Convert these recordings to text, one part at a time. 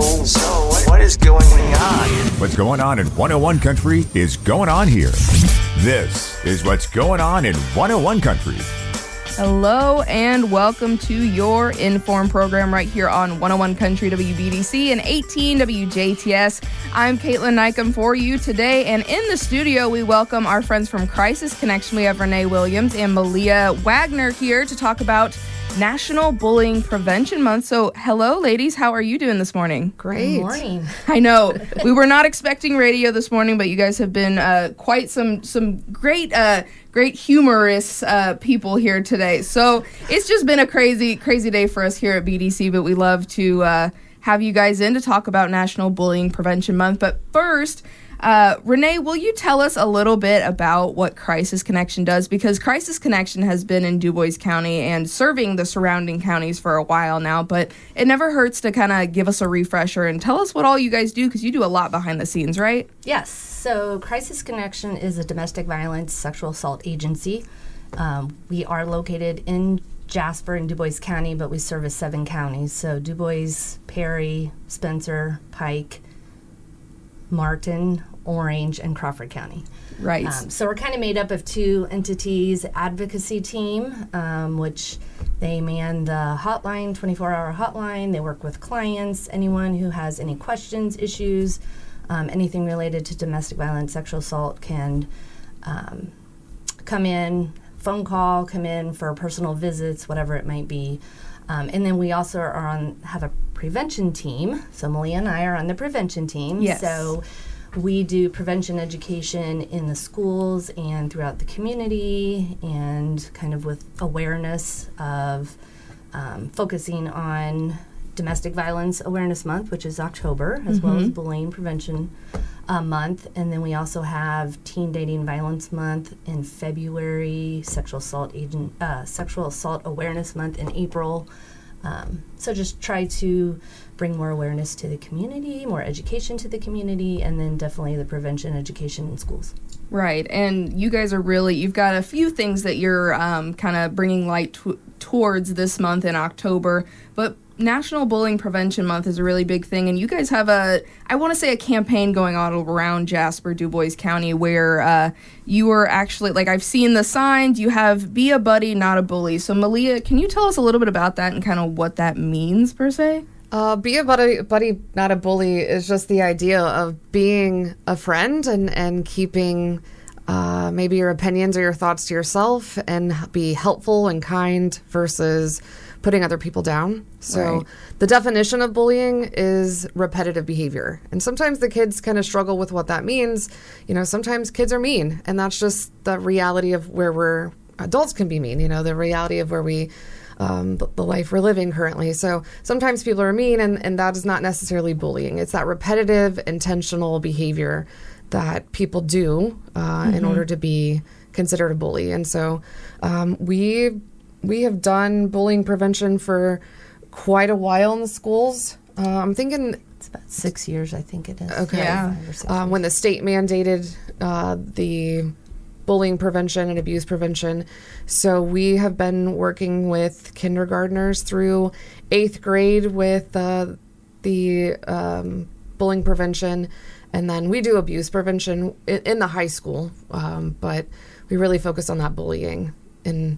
What is going on? What's going on in 101 Country is going on here. This is what's going on in 101 Country. Hello and welcome to your In.form program right here on 101 Country WBDC and 18 WJTS. I'm Kaitlyn Neukam for you today, and in the studio we welcome our friends from Crisis Connection. We have Renee Williams and MaLea Wagner here to talk about National Bullying Prevention Month. So hello ladies, how are you doing this morning? Great. Good morning. I know we were not expecting radio this morning, but you guys have been quite some great humorous people here today. So it's just been a crazy day for us here at BDC, but we love to have you guys in to talk about National Bullying Prevention Month. But first, Renee, will you tell us a little bit about what Crisis Connection does? Because Crisis Connection has been in Du Bois County and serving the surrounding counties for a while now, but it never hurts to kind of give us a refresher and tell us what all you guys do, because you do a lot behind the scenes, right? Yes. So Crisis Connection is a domestic violence sexual assault agency. We are located in Jasper and Du Bois County, but we service 7 counties. So Du Bois, Perry, Spencer, Pike, Martin, Orange, and Crawford County. Right. So we're kind of made up of 2 entities: advocacy team, which they man the hotline, 24-hour hotline. They work with clients, anyone who has any questions, issues, anything related to domestic violence, sexual assault can come in, phone call, come in for personal visits, whatever it might be. And then we also have a prevention team. So MaLea and I are on the prevention team. Yes. So we do prevention education in the schools and throughout the community, and kind of with awareness of focusing on Domestic Violence Awareness Month, which is October, as well as Bullying Prevention Month. And then we also have Teen Dating Violence Month in February, Sexual Assault Awareness Month in April. So just try to bring more awareness to the community, more education to the community, and then definitely the prevention education in schools. Right, and you guys are you've got a few things that you're kind of bringing light towards this month in October, but National Bullying Prevention Month is a really big thing, and you guys have a campaign going on around Jasper, Du Bois County, where you are actually, I've seen the signs, you have Be a Buddy, Not a Bully. So MaLea, can you tell us a little bit about that and kind of what that means, per se? Be a buddy, not a bully is just the idea of being a friend and keeping maybe your opinions or your thoughts to yourself and be helpful and kind versus putting other people down. So right. The definition of bullying is repetitive behavior. And sometimes the kids kind of struggle with what that means. You know, sometimes kids are mean, and that's just the reality of where adults can be mean, the reality of where the life we're living currently. So sometimes people are mean, and that is not necessarily bullying. It's that repetitive, intentional behavior that people do in order to be considered a bully. And so we have done bullying prevention for quite a while in the schools. I'm thinking it's about 6 years, I think it is. Okay. Yeah. When the state mandated the bullying prevention and abuse prevention. So we have been working with kindergartners through 8th grade with the bullying prevention. And then we do abuse prevention in the high school, but we really focus on that bullying in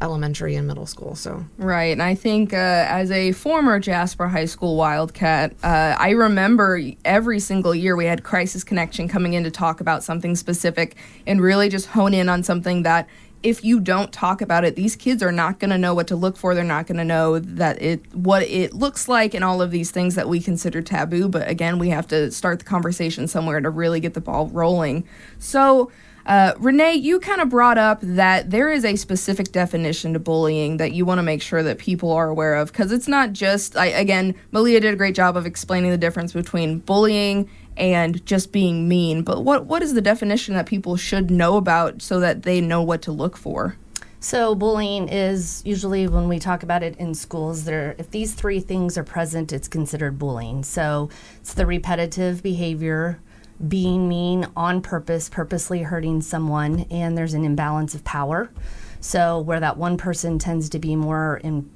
elementary and middle school. So right, and I think as a former Jasper High School Wildcat, I remember every single year we had Crisis Connection coming in to talk about something specific and really just hone in on something that if you don't talk about it, these kids are not going to know what to look for. They're not going to know what it looks like and all of these things that we consider taboo. But again, we have to start the conversation somewhere to really get the ball rolling. So Renee, you kind of brought up that there is a specific definition to bullying that you want to make sure that people are aware of, because it's not just, MaLea did a great job of explaining the difference between bullying and just being mean, but what is the definition that people should know about so that they know what to look for? So bullying is usually, when we talk about it in schools, if these 3 things are present, it's considered bullying. So it's the repetitive behavior, being mean on purpose, purposely hurting someone, and there's an imbalance of power. So where that one person tends to be more in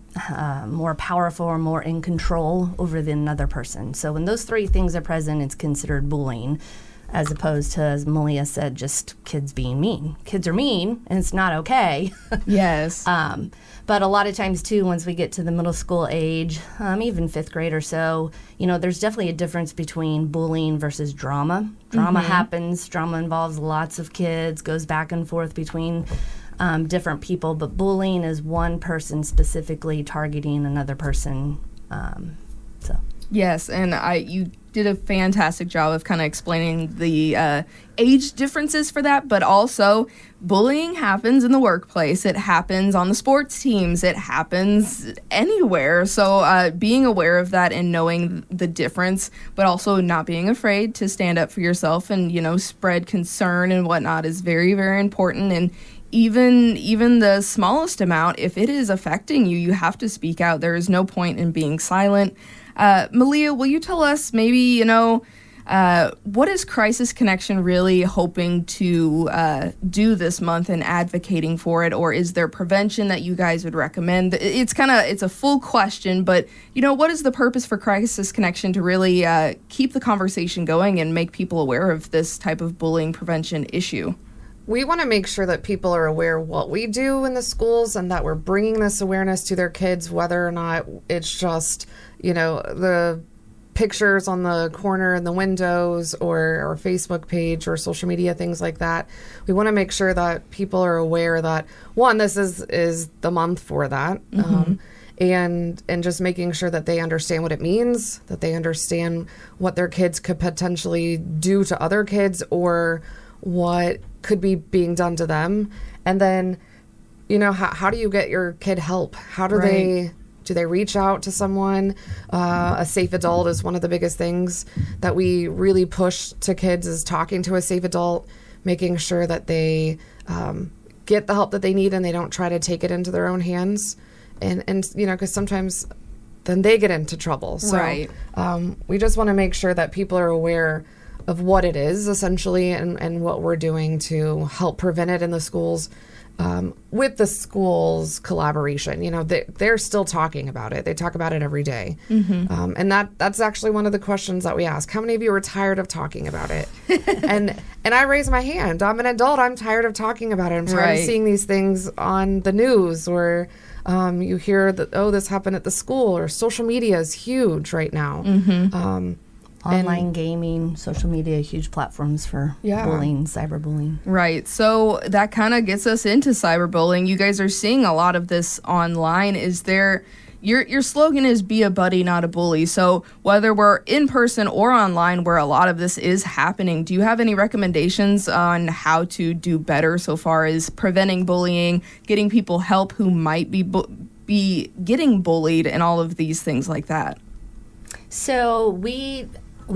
more powerful or more in control over the another person. So when those three things are present, it's considered bullying, as opposed to, as MaLea said, just kids being mean. Kids are mean, and it's not okay. Yes. But a lot of times, too, once we get to the middle school age, even 5th grade or so, there's definitely a difference between bullying versus drama. Drama happens. Drama involves lots of kids, goes back and forth between different people. But bullying is one person specifically targeting another person. Yes, and you did a fantastic job of kind of explaining the age differences for that, but also bullying happens in the workplace. It happens on the sports teams. It happens anywhere. So being aware of that and knowing the difference, but also not being afraid to stand up for yourself and, spread concern and whatnot is very, very important. And even the smallest amount, if it is affecting you, you have to speak out. There is no point in being silent. MaLea, will you tell us maybe, what is Crisis Connection really hoping to do this month and advocating for it? Or is there prevention that you guys would recommend? It's a full question, but, what is the purpose for Crisis Connection to really keep the conversation going and make people aware of this type of bullying prevention issue? We want to make sure that people are aware of what we do in the schools and that we're bringing this awareness to their kids, whether or not it's just, the pictures on the corner in the windows or our Facebook page or social media, things like that. We want to make sure that people are aware that, one, this is the month for that. And just making sure that they understand what it means, that they understand what their kids could potentially do to other kids or what could be being done to them. And then, how do you get your kid help? How do they reach out to someone? A safe adult is one of the biggest things that we really push to kids, is talking to a safe adult, making sure that they get the help that they need and they don't try to take it into their own hands. And because sometimes then they get into trouble. So we just want to make sure that people are aware of what it is, essentially, and what we're doing to help prevent it in the schools. With the schools' collaboration, they're still talking about it. They talk about it every day. And that's actually one of the questions that we ask. How many of you are tired of talking about it? and I raise my hand. I'm an adult. I'm tired of talking about it. I'm tired of seeing these things on the news, or you hear that, this happened at the school, or social media is huge right now. Online gaming, social media, huge platforms for bullying, cyberbullying. Right. So that kind of gets us into cyberbullying. You guys are seeing a lot of this online. Is there... Your slogan is be a buddy, not a bully. So whether we're in person or online where a lot of this is happening, do you have any recommendations on how to do better so far as preventing bullying, getting people help who might be getting bullied, and all of these things like that? So we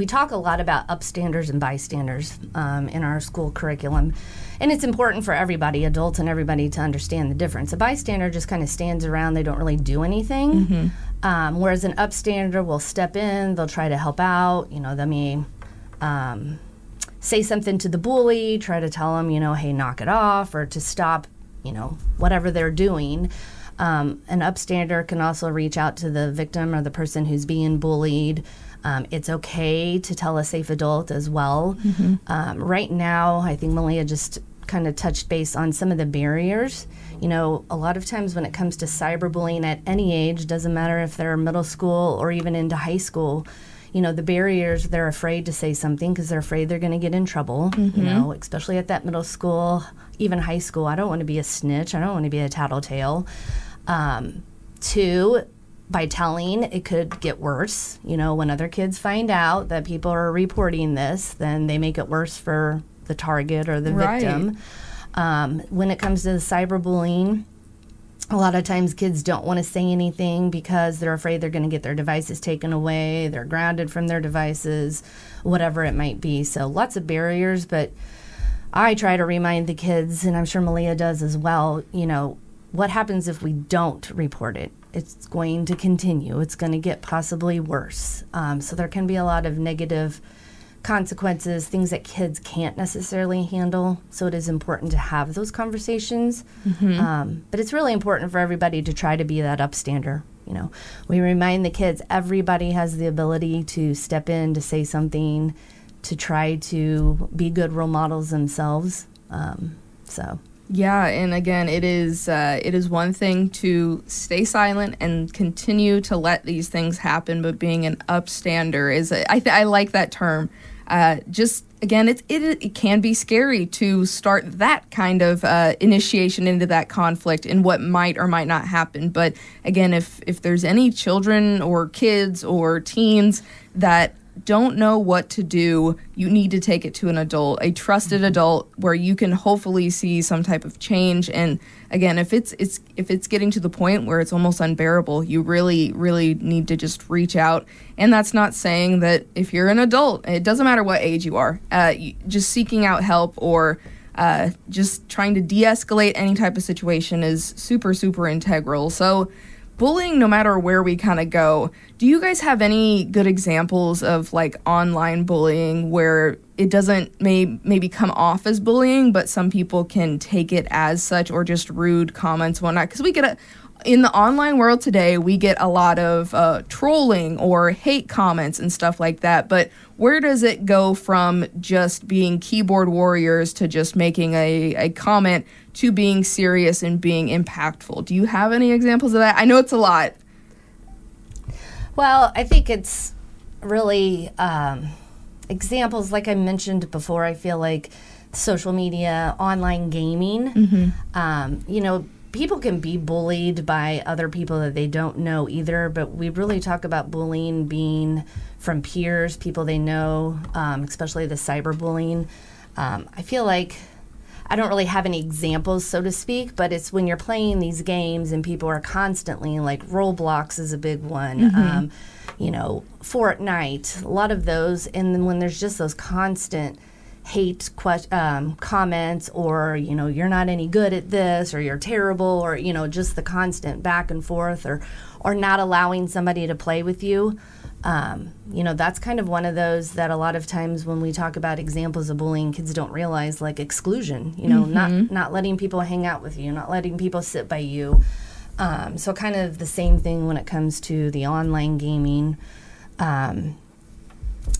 talk a lot about upstanders and bystanders in our school curriculum. And it's important for everybody, adults and everybody, to understand the difference. A bystander just kind of stands around. They don't really do anything. Whereas an upstander will step in. They'll try to help out. They may say something to the bully, try to tell them, hey, knock it off, or to stop, whatever they're doing. An upstander can also reach out to the victim or the person who's being bullied. It's okay to tell a safe adult as well. Right now, I think MaLea just kind of touched base on some of the barriers. A lot of times when it comes to cyberbullying at any age, doesn't matter if they're middle school or even into high school, the barriers, they're afraid to say something because they're afraid they're going to get in trouble, especially at that middle school, even high school. I don't want to be a snitch. I don't want to be a tattletale. Two, by telling, it could get worse. When other kids find out that people are reporting this, then they make it worse for the target or the victim. When it comes to the cyberbullying, a lot of times kids don't want to say anything because they're afraid they're going to get their devices taken away, they're grounded from their devices, whatever it might be. So lots of barriers, but I try to remind the kids, and I'm sure MaLea does as well, what happens if we don't report it? It's going to continue. It's going to get possibly worse. So there can be a lot of negative consequences, things that kids can't necessarily handle. So it is important to have those conversations. But it's really important for everybody to try to be that upstander. We remind the kids everybody has the ability to step in, to say something, to try to be good role models themselves. Yeah, and again, it is one thing to stay silent and continue to let these things happen, but being an upstander is I like that term. Just again, it can be scary to start that kind of initiation into that conflict and what might or might not happen. But again, if there's any children or kids or teens that don't know what to do, you need to take it to an adult, a trusted adult, where you can hopefully see some type of change. And again, if it's getting to the point where it's almost unbearable, you really, really need to just reach out. And that's not saying that if you're an adult, it doesn't matter what age you are, just seeking out help or just trying to de-escalate any type of situation is super, super integral. So bullying, no matter where we kind of go, do you guys have any good examples of like online bullying where it doesn't maybe come off as bullying, but some people can take it as such, or just rude comments and whatnot? Because in the online world today, we get a lot of trolling or hate comments and stuff like that. But where does it go from just being keyboard warriors to just making a comment to being serious and being impactful? Do you have any examples of that? I know it's a lot. Well, I think it's really examples, like I mentioned before. I feel like social media, online gaming, people can be bullied by other people that they don't know either, but we really talk about bullying being from peers, people they know, especially the cyberbullying. I feel like I don't really have any examples, so to speak, but it's when you're playing these games and people are constantly, like Roblox is a big one, Fortnite, a lot of those, and then when there's just those constant hate comments, or you're not any good at this, or you're terrible, or just the constant back and forth, or not allowing somebody to play with you. That's kind of one of those that a lot of times when we talk about examples of bullying, kids don't realize, like exclusion, not letting people hang out with you, not letting people sit by you. So kind of the same thing when it comes to the online gaming.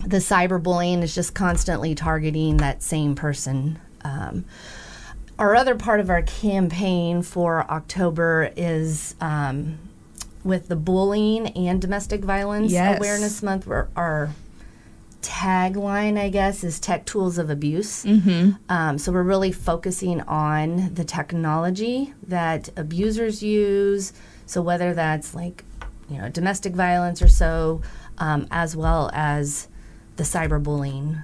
The cyberbullying is just constantly targeting that same person. Our other part of our campaign for October is with the Bullying and Domestic Violence Awareness Month. Our tagline, I guess, is Tech Tools of Abuse. So we're really focusing on the technology that abusers use. So whether that's like, domestic violence or so, as well as the cyberbullying.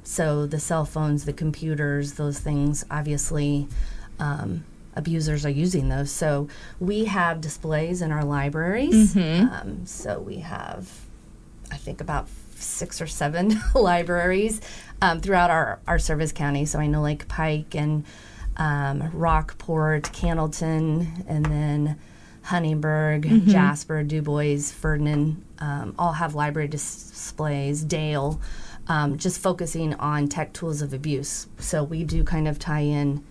So the cell phones, the computers, those things, obviously, abusers are using those. So we have displays in our libraries. So we have, I think, about 6 or 7 libraries throughout our service county. So I know like Pike and Rockport, Candleton, and then Huntingburg, Jasper, Du Bois, Ferdinand, all have library displays. Dale, just focusing on tech tools of abuse. So we do kind of tie in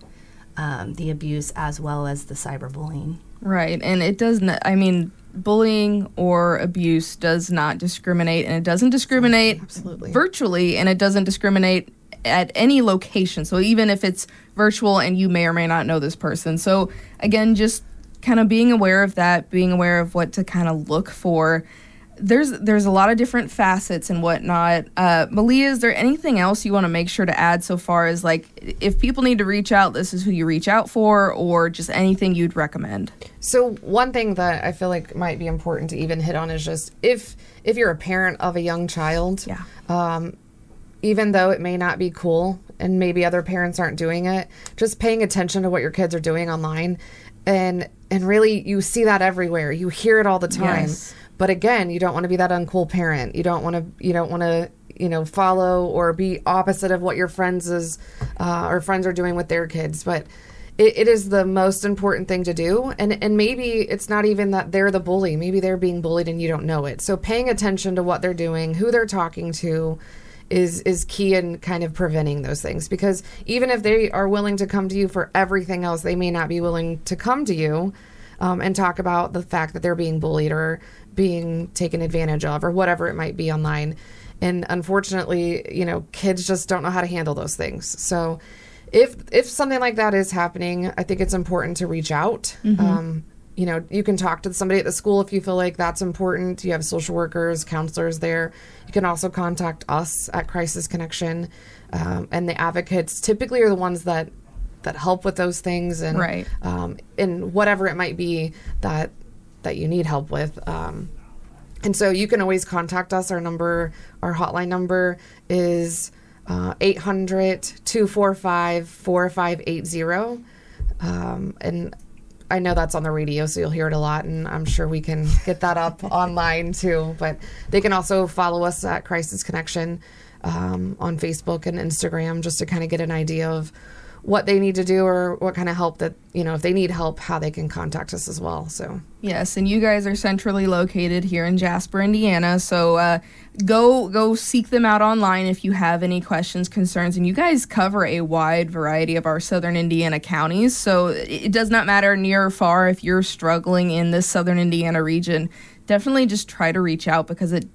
the abuse as well as the cyberbullying. Right, and it doesn't, bullying or abuse does not discriminate, and it doesn't discriminate virtually, and it doesn't discriminate at any location. So even if it's virtual and you may or may not know this person. So again, just kind of being aware of that, being aware of what to kind of look for. There's a lot of different facets and whatnot. MaLea, is there anything else you want to make sure to add so far as like if people need to reach out, this is who you reach out for, or just anything you'd recommend? So one thing that I feel like might be important to even hit on is just if you're a parent of a young child, even though it may not be cool and maybe other parents aren't doing it, just paying attention to what your kids are doing online, and really you see that everywhere. You hear it all the time. Yes. But again, you don't want to be that uncool parent. You don't want to follow or be opposite of what your friends are doing with their kids. But it is the most important thing to do. And maybe it's not even that they're the bully. Maybe they're being bullied and you don't know it. So paying attention to what they're doing, who they're talking to, is key in kind of preventing those things. Because even if they are willing to come to you for everything else, they may not be willing to come to you and talk about the fact that they're being bullied or being taken advantage of or whatever it might be online. And unfortunately, kids just don't know how to handle those things. So if something like that is happening, I think it's important to reach out. You can talk to somebody at the school if you feel like that's important. You have social workers, counselors there. You can also contact us at Crisis Connection. And the advocates typically are the ones that help with those things and and whatever it might be that you need help with. And so you can always contact us. Our hotline number is 800-245-4580. And I know that's on the radio, so you'll hear it a lot, and I'm sure we can get that up online too. But they can also follow us at Crisis Connection on Facebook and Instagram just to kind of get an idea of what they need to do or what kind of help that, if they need help, how they can contact us as well. So yes, and you guys are centrally located here in Jasper, Indiana, so go seek them out online if you have any questions, concerns, and you guys cover a wide variety of our southern Indiana counties, so it does not matter near or far if you're struggling in this southern Indiana region. Definitely just try to reach out because it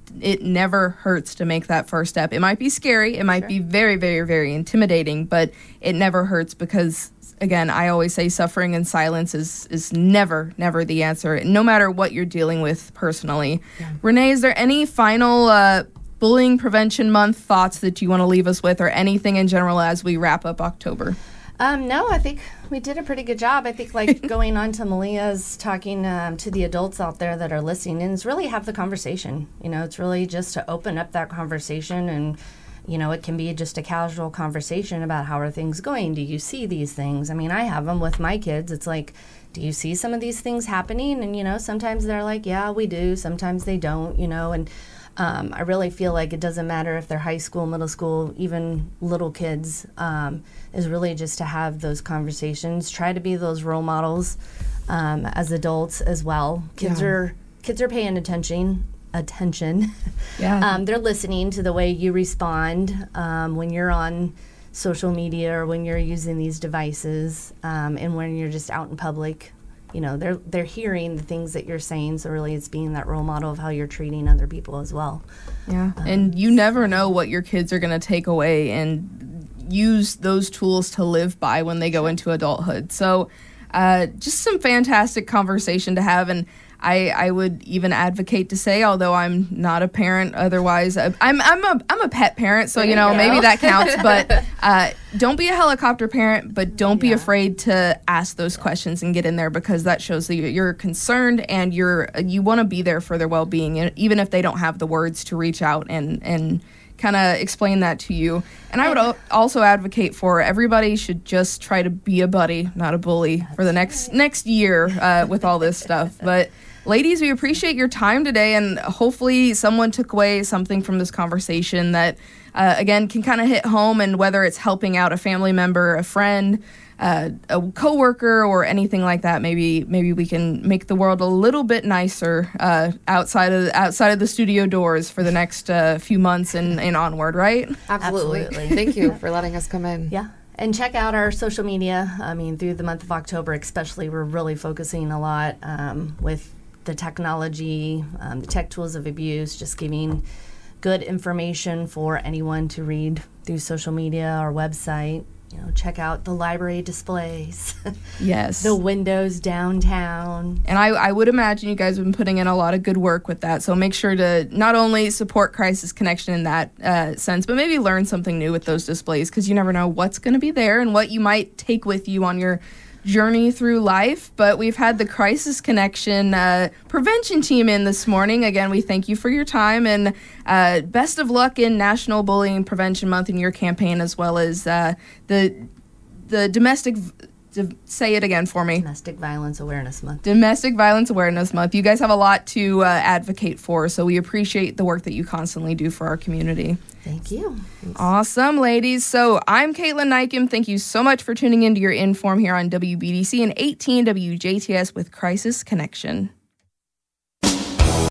never hurts to make that first step. It might be scary. It might be very, very, very intimidating, but it never hurts because, again, I always say suffering in silence is never, never the answer, no matter what you're dealing with personally. Yeah. Renee, is there any final Bullying Prevention Month thoughts that you want to leave us with or anything in general as we wrap up October? No, I think we did a pretty good job. I think going on to MaLea's talking to the adults out there that are listening and is really have the conversation. It's really just to open up that conversation and, it can be just a casual conversation about how are things going? Do you see these things? I mean, I have them with my kids. It's like, do you see some of these things happening? And, sometimes they're like, yeah, we do. Sometimes they don't, and I really feel like it doesn't matter if they're high school, middle school, even little kids, is really just to have those conversations. Try to be those role models as adults as well. Kids are paying attention. Yeah. They're listening to the way you respond when you're on social media or when you're using these devices and when you're just out in public. They're hearing the things that you're saying, so really it's being that role model of how you're treating other people as well. Yeah, and you never know what your kids are going to take away and use those tools to live by when they go into adulthood. So just some fantastic conversation to have, and I would even advocate to say, although I'm not a parent otherwise, I'm a pet parent, so maybe that counts, but don't be a helicopter parent, but don't be afraid to ask those questions and get in there, because that shows that you're concerned and you want to be there for their well-being, even if they don't have the words to reach out and kind of explain that to you. And I would also advocate for everybody should just try to be a buddy, not a bully, for the next year with all this stuff. But ladies, we appreciate your time today, and hopefully someone took away something from this conversation that, again, can kind of hit home, and whether it's helping out a family member, a friend, a coworker, or anything like that, maybe we can make the world a little bit nicer outside of the studio doors for the next few months and onward, right? Absolutely. Thank you for letting us come in. Yeah. And check out our social media. I mean, through the month of October especially, we're really focusing a lot with the technology, the tech tools of abuse, just giving good information for anyone to read through social media, our website. Check out the library displays. Yes. The windows downtown. And I would imagine you guys have been putting in a lot of good work with that. So make sure to not only support Crisis Connection in that sense, but maybe learn something new with those displays, because you never know what's going to be there and what you might take with you on your journey through life. But we've had the Crisis Connection prevention team in this morning. Again, we thank you for your time, and best of luck in National Bullying Prevention Month in your campaign, as well as the domestic. Say it again for me. Domestic Violence Awareness Month. Domestic Violence Awareness Month. You guys have a lot to advocate for, so we appreciate the work that you constantly do for our community. Thank you. Awesome, ladies. So I'm Kaitlyn Neukam. Thank you so much for tuning into your In.form here on WBDC and 18 WJTS with Crisis Connection.